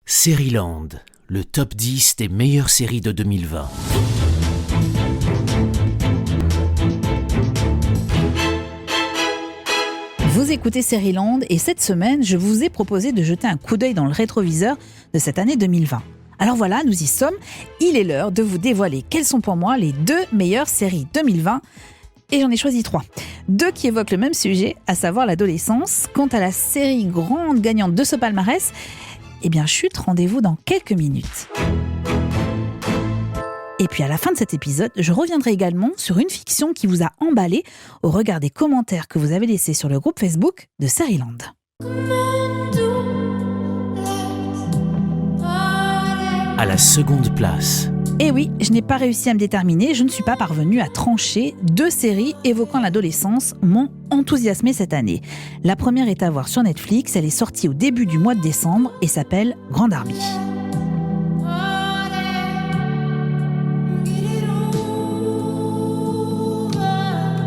Seriland, le top 10 des meilleures séries de 2020. Vous écoutez Seriland et cette semaine, je vous ai proposé de jeter un coup d'œil dans le rétroviseur de cette année 2020. Alors voilà, nous y sommes. Il est l'heure de vous dévoiler quelles sont pour moi les 2 meilleures séries 2020. Et j'en ai choisi 3. 2 qui évoquent le même sujet, à savoir l'adolescence. Quant à la série grande gagnante de ce palmarès, eh bien chut, rendez-vous dans quelques minutes. Et puis à la fin de cet épisode, je reviendrai également sur une fiction qui vous a emballé au regard des commentaires que vous avez laissés sur le groupe Facebook de Seriland. À la seconde place. Et oui, je n'ai pas réussi à me déterminer, je ne suis pas parvenue à trancher. 2 séries évoquant l'adolescence m'ont enthousiasmée cette année. La première est à voir sur Netflix, elle est sortie au début du mois de décembre et s'appelle Grande Army.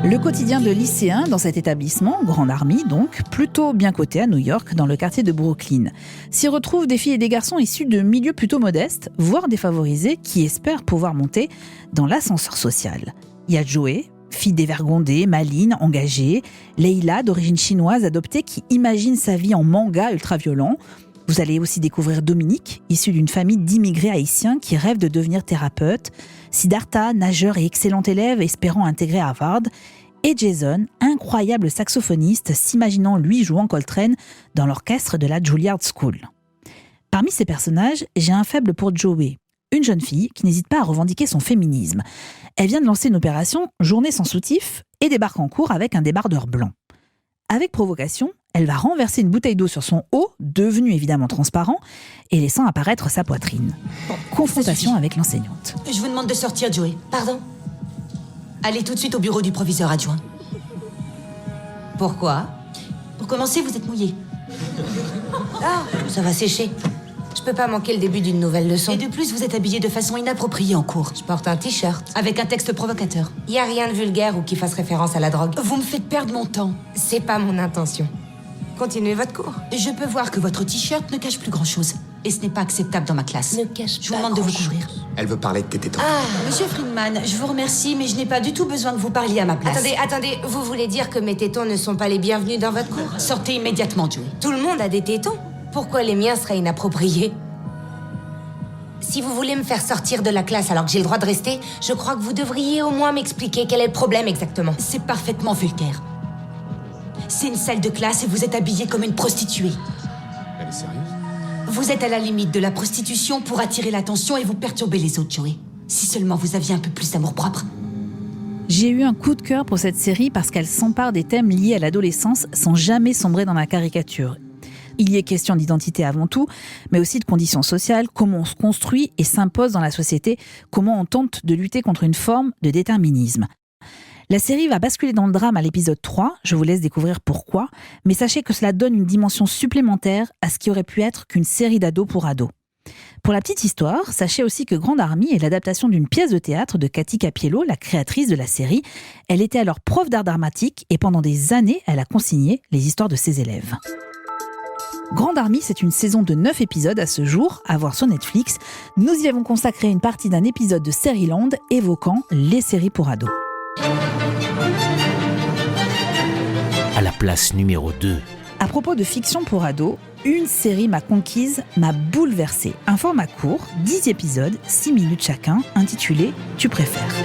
Le quotidien de lycéens dans cet établissement, Grande Army donc, plutôt bien coté à New York, dans le quartier de Brooklyn. S'y retrouvent des filles et des garçons issus de milieux plutôt modestes, voire défavorisés, qui espèrent pouvoir monter dans l'ascenseur social. Il y a Joey, fille dévergondée, maligne, engagée, Leila, d'origine chinoise, adoptée, qui imagine sa vie en manga ultra-violent. Vous allez aussi découvrir Dominique, issu d'une famille d'immigrés haïtiens qui rêve de devenir thérapeute, Siddhartha, nageur et excellent élève espérant intégrer Harvard, et Jason, incroyable saxophoniste s'imaginant lui jouant Coltrane dans l'orchestre de la Juilliard School. Parmi ces personnages, j'ai un faible pour Joey, une jeune fille qui n'hésite pas à revendiquer son féminisme. Elle vient de lancer une opération Journée sans soutif et débarque en cours avec un débardeur blanc. Avec provocation, elle va renverser une bouteille d'eau sur son haut, devenu évidemment transparent, et laissant apparaître sa poitrine. Confrontation avec l'enseignante. Je vous demande de sortir, Joey. Pardon ? Allez tout de suite au bureau du proviseur adjoint. Pourquoi ? Pour commencer, vous êtes mouillé. Ah, ça va sécher. Je peux pas manquer le début d'une nouvelle leçon. Et de plus, vous êtes habillé de façon inappropriée en cours. Je porte un t-shirt. Avec un texte provocateur. Y a rien de vulgaire ou qui fasse référence à la drogue. Vous me faites perdre mon temps. C'est pas mon intention. Continuez votre cours. Je peux voir que votre t-shirt ne cache plus grand-chose. Et ce n'est pas acceptable dans ma classe. Ne cache Je vous pas demande de vous grand-chose. couvrir. Elle veut parler de tes tétons. Monsieur Friedman, je vous remercie, mais je n'ai pas du tout besoin que vous parliez à ma place. Attendez, vous voulez dire que mes tétons ne sont pas les bienvenus dans votre cours ? Sortez immédiatement, Joey. Tout le monde a des tétons. Pourquoi les miens seraient inappropriés ? Si vous voulez me faire sortir de la classe alors que j'ai le droit de rester, je crois que vous devriez au moins m'expliquer quel est le problème exactement. C'est parfaitement vulgaire. C'est une salle de classe et vous êtes habillée comme une prostituée. Elle est sérieuse ? Vous êtes à la limite de la prostitution pour attirer l'attention et vous perturber les autres, Joey. Si seulement vous aviez un peu plus d'amour-propre. J'ai eu un coup de cœur pour cette série parce qu'elle s'empare des thèmes liés à l'adolescence sans jamais sombrer dans la caricature. Il y est question d'identité avant tout, mais aussi de conditions sociales, comment on se construit et s'impose dans la société, comment on tente de lutter contre une forme de déterminisme. La série va basculer dans le drame à l'épisode 3, je vous laisse découvrir pourquoi, mais sachez que cela donne une dimension supplémentaire à ce qui aurait pu être qu'une série d'ados pour ados. Pour la petite histoire, sachez aussi que Grande Army est l'adaptation d'une pièce de théâtre de Cathy Capiello, la créatrice de la série. Elle était alors prof d'art dramatique et pendant des années, elle a consigné les histoires de ses élèves. Grande Army, c'est une saison de 9 épisodes à ce jour, à voir sur Netflix. Nous y avons consacré une partie d'un épisode de Seriland évoquant les séries pour ados. À la place numéro 2. À propos de fiction pour ados, une série m'a conquise, m'a bouleversée. Un format court, 10 épisodes, 6 minutes chacun, intitulé « Tu préfères ».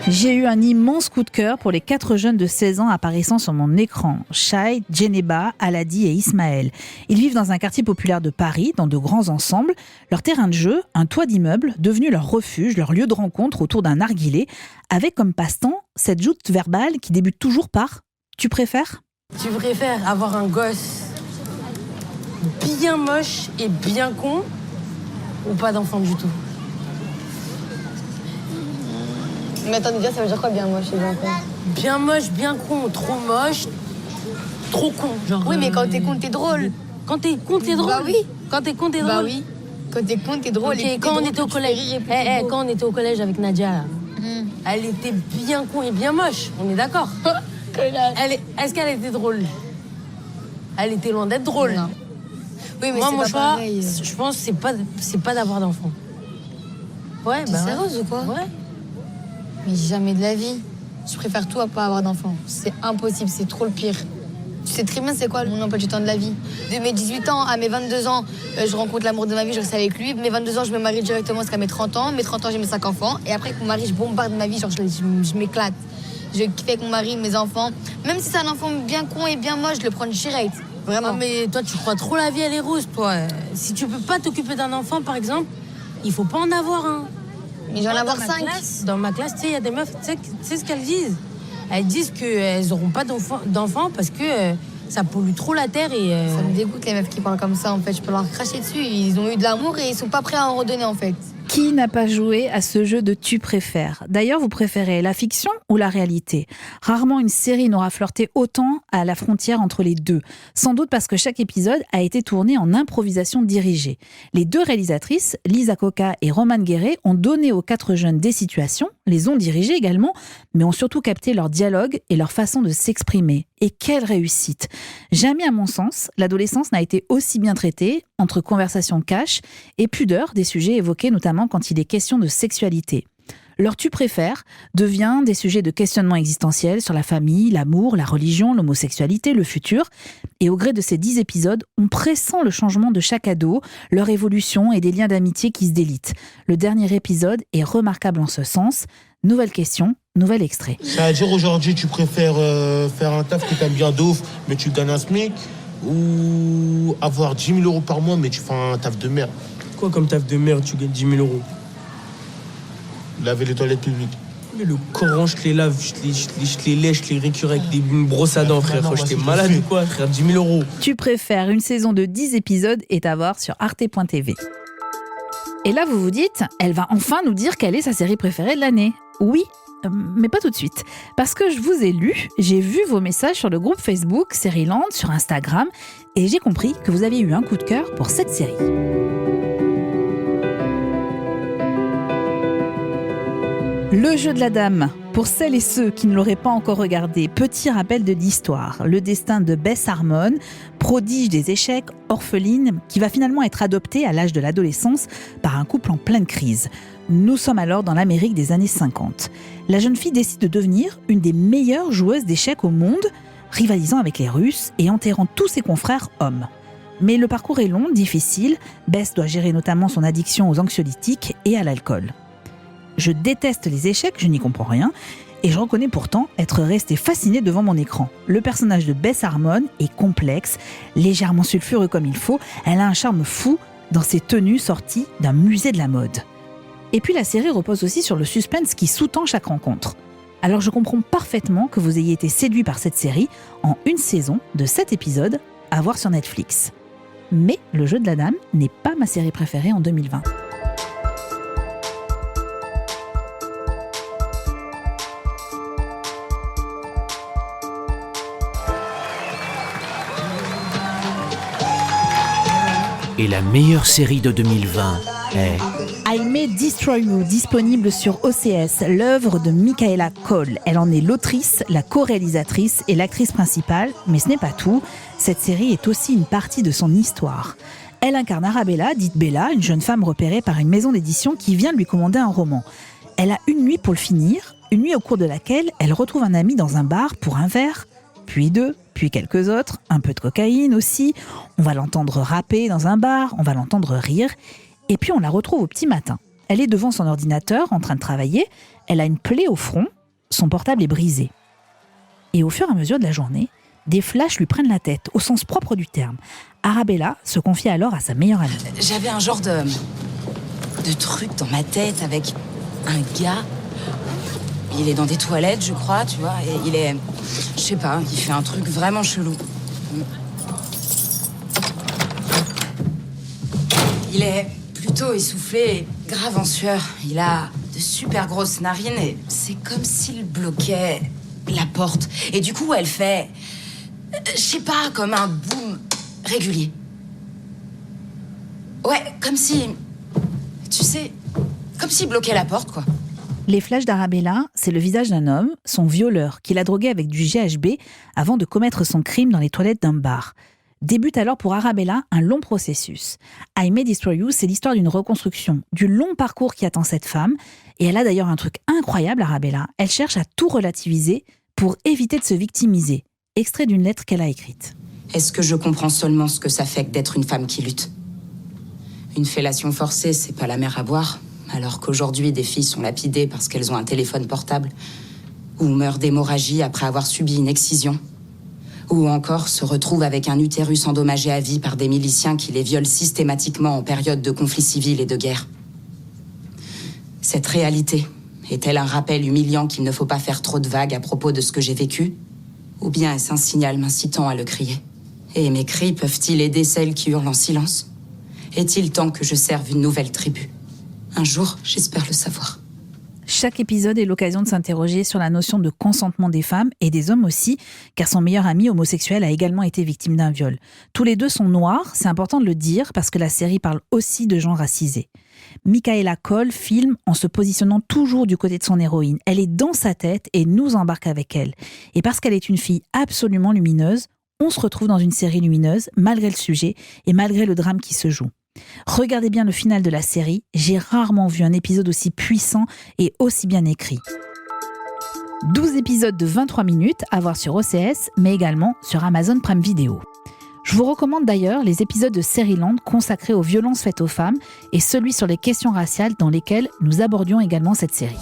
J'ai eu un immense coup de cœur pour les 4 jeunes de 16 ans apparaissant sur mon écran. Shai, Djeneba, Aladi et Ismaël. Ils vivent dans un quartier populaire de Paris, dans de grands ensembles. Leur terrain de jeu, un toit d'immeuble, devenu leur refuge, leur lieu de rencontre autour d'un narguilé, avec comme passe-temps cette joute verbale qui débute toujours par « Tu préfères ?» Tu préfères avoir un gosse bien moche et bien con ou pas d'enfant du tout? Mais attends, déjà, ça veut dire quoi, bien moche et bien con? Bien moche, bien con, trop moche, trop con. Genre, Oui, mais quand t'es con, t'es drôle. Quand t'es con, t'es drôle. Bah oui. Quand t'es con, t'es drôle. Bah oui. Quand t'es con, t'es drôle. Ok, Et quand on drôle, était au tu fais collège, rire et puis c'est beau. quand on était au collège avec Nadia, là, elle était bien con et bien moche. On est d'accord. Est-ce qu'elle était drôle? Elle était loin d'être drôle. Non. Oui, mais Moi, c'est mon pas choix, pareil. je pense, c'est pas d'avoir d'enfant. Ouais, T'es ouais. sérieuse ou quoi? Ouais. Mais jamais de la vie. Je préfère tout à pas avoir d'enfant. C'est impossible, c'est trop le pire. Tu sais très bien c'est quoi mon emploi du temps de la vie. De mes 18 ans à mes 22 ans, je rencontre l'amour de ma vie, je reste avec lui. Mes 22 ans, je me marie directement jusqu'à mes 30 ans. Mes 30 ans, j'ai mes 5 enfants. Et après, avec mon mari, je bombarde ma vie, genre je m'éclate. Je kiffe avec mon mari, mes enfants. Même si c'est un enfant bien con et bien moche, je le prends direct. Vraiment. Non, mais toi, tu crois trop la vie, elle est rose, toi. Si tu peux pas t'occuper d'un enfant, par exemple, il faut pas en avoir un. Mais j'en ai avoir Dans ma 5. classe- Dans ma classe, tu sais, il y a des meufs, tu sais ce qu'elles disent? Elles disent qu'elles n'auront pas d'enfants parce que ça pollue trop la terre et... Ça me dégoûte les meufs qui parlent comme ça en fait. Je peux leur cracher dessus. Ils ont eu de l'amour et ils sont pas prêts à en redonner en fait. Qui n'a pas joué à ce jeu de tu préfères? D'ailleurs, vous préférez la fiction ou la réalité? Rarement une série n'aura flirté autant à la frontière entre les deux. Sans doute parce que chaque épisode a été tourné en improvisation dirigée. Les deux réalisatrices, Lisa Coca et Romane Guéret, ont donné aux 4 jeunes des situations, les ont dirigées également, mais ont surtout capté leur dialogue et leur façon de s'exprimer. Et quelle réussite! Jamais, à mon sens, l'adolescence n'a été aussi bien traitée, entre conversations cash et pudeur des sujets évoqués notamment quand il est question de sexualité. Leur tu préfères devient des sujets de questionnement existentiel sur la famille, l'amour, la religion, l'homosexualité, le futur. Et au gré de ces 10 épisodes, on pressent le changement de chaque ado, leur évolution et des liens d'amitié qui se délitent. Le dernier épisode est remarquable en ce sens. Nouvelle question, nouvel extrait. Ça veut dire aujourd'hui, tu préfères faire un taf que t'aimes bien de ouf, mais tu gagnes un SMIC, ou avoir 10 000 euros par mois, mais tu fais un taf de merde. Quoi comme taf de merde, tu gagnes 10 000 euros? Laver les toilettes publiques. Mais le Coran, je te les lave, je te les lèche, je les récure avec une brosse à dents, frère. non, J'étais vas-y, malade je le ou quoi, frère? 10 000 euros. Tu préfères, une saison de 10 épisodes est à voir sur arte.tv. Et là, vous vous dites, elle va enfin nous dire quelle est sa série préférée de l'année. Oui, mais pas tout de suite. Parce que je vous ai lu, j'ai vu vos messages sur le groupe Facebook Série-Land, sur Instagram, et j'ai compris que vous aviez eu un coup de cœur pour cette série. Le jeu de la dame. Pour celles et ceux qui ne l'auraient pas encore regardé, petit rappel de l'histoire. Le destin de Bess Harmon, prodige des échecs, orpheline, qui va finalement être adoptée à l'âge de l'adolescence par un couple en pleine crise. Nous sommes alors dans l'Amérique des années 50. La jeune fille décide de devenir une des meilleures joueuses d'échecs au monde, rivalisant avec les Russes et enterrant tous ses confrères hommes. Mais le parcours est long, difficile. Bess doit gérer notamment son addiction aux anxiolytiques et à l'alcool. Je déteste les échecs, je n'y comprends rien, et je reconnais pourtant être restée fascinée devant mon écran. Le personnage de Bess Harmon est complexe, légèrement sulfureux comme il faut, elle a un charme fou dans ses tenues sorties d'un musée de la mode. Et puis la série repose aussi sur le suspense qui sous-tend chaque rencontre. Alors je comprends parfaitement que vous ayez été séduit par cette série en une saison de 7 épisodes à voir sur Netflix. Mais Le jeu de la dame n'est pas ma série préférée en 2020. Et la meilleure série de 2020 est... I May Destroy You, disponible sur OCS, l'œuvre de Michaela Coel. Elle en est l'autrice, la co-réalisatrice et l'actrice principale, mais ce n'est pas tout. Cette série est aussi une partie de son histoire. Elle incarne Arabella, dite Bella, une jeune femme repérée par une maison d'édition qui vient lui commander un roman. Elle a une nuit pour le finir, une nuit au cours de laquelle elle retrouve un ami dans un bar pour un verre, puis 2, puis quelques autres, un peu de cocaïne aussi. On va l'entendre rapper dans un bar, on va l'entendre rire. Et puis on la retrouve au petit matin. Elle est devant son ordinateur en train de travailler, elle a une plaie au front, son portable est brisé. Et au fur et à mesure de la journée, des flashs lui prennent la tête, au sens propre du terme. Arabella se confie alors à sa meilleure amie. J'avais un genre de truc dans ma tête avec un gars. Il est dans des toilettes, je crois, tu vois, et il est... Je sais pas, il fait un truc vraiment chelou. Il est plutôt essoufflé et grave en sueur. Il a de super grosses narines et c'est comme s'il bloquait la porte. Et du coup, elle fait... Je sais pas, comme un boom régulier. Ouais, comme si... Tu sais, comme s'il bloquait la porte, quoi. Les flashs d'Arabella, c'est le visage d'un homme, son violeur, qu'il a drogué avec du GHB avant de commettre son crime dans les toilettes d'un bar. Débute alors pour Arabella un long processus. I May Destroy You, c'est l'histoire d'une reconstruction, du long parcours qui attend cette femme. Et elle a d'ailleurs un truc incroyable, Arabella. Elle cherche à tout relativiser pour éviter de se victimiser. Extrait d'une lettre qu'elle a écrite. Est-ce que je comprends seulement ce que ça fait que d'être une femme qui lutte ? Une fellation forcée, c'est pas la mer à boire, alors qu'aujourd'hui, des filles sont lapidées parce qu'elles ont un téléphone portable, ou meurent d'hémorragie après avoir subi une excision, ou encore se retrouvent avec un utérus endommagé à vie par des miliciens qui les violent systématiquement en période de conflits civils et de guerre. Cette réalité est-elle un rappel humiliant qu'il ne faut pas faire trop de vagues à propos de ce que j'ai vécu ? Ou bien est-ce un signal m'incitant à le crier ? Et mes cris peuvent-ils aider celles qui hurlent en silence ? Est-il temps que je serve une nouvelle tribu ? Un jour, j'espère le savoir. Chaque épisode est l'occasion de s'interroger sur la notion de consentement des femmes et des hommes aussi, car son meilleur ami homosexuel a également été victime d'un viol. Tous les deux sont noirs, c'est important de le dire parce que la série parle aussi de gens racisés. Michaela Coel filme en se positionnant toujours du côté de son héroïne. Elle est dans sa tête et nous embarque avec elle. Et parce qu'elle est une fille absolument lumineuse, on se retrouve dans une série lumineuse, malgré le sujet et malgré le drame qui se joue. Regardez bien le final de la série, j'ai rarement vu un épisode aussi puissant et aussi bien écrit. 12 épisodes de 23 minutes à voir sur OCS, mais également sur Amazon Prime Video. Je vous recommande d'ailleurs les épisodes de Seriland consacrés aux violences faites aux femmes et celui sur les questions raciales dans lesquelles nous abordions également cette série.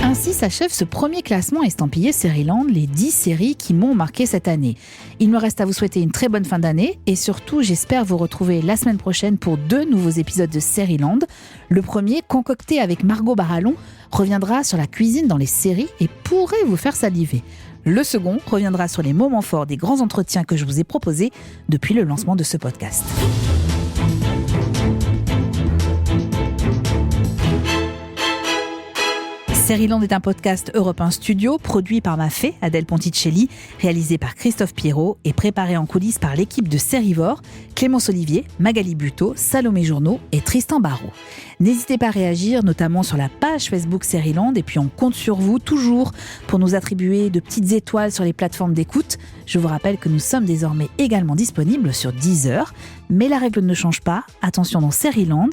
Ainsi s'achève ce premier classement estampillé Seriland, les 10 séries qui m'ont marqué cette année. Il me reste à vous souhaiter une très bonne fin d'année et surtout j'espère vous retrouver la semaine prochaine pour 2 nouveaux épisodes de Seriland. Le premier, concocté avec Margot Barallon, reviendra sur la cuisine dans les séries et pourrait vous faire saliver. Le second reviendra sur les moments forts des grands entretiens que je vous ai proposés depuis le lancement de ce podcast. Seriland est un podcast Europe 1 Studio, produit par ma fée, Adèle Ponticelli, réalisé par Christophe Pierrot et préparé en coulisses par l'équipe de Sérivore, Clémence Olivier, Magali Buteau, Salomé Journeau et Tristan Barrault. N'hésitez pas à réagir, notamment sur la page Facebook Seriland, et puis on compte sur vous toujours pour nous attribuer de petites étoiles sur les plateformes d'écoute. Je vous rappelle que nous sommes désormais également disponibles sur Deezer, mais la règle ne change pas. Attention dans Seriland,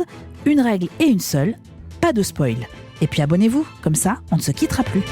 une règle et une seule, pas de spoil. Et puis abonnez-vous, comme ça on ne se quittera plus.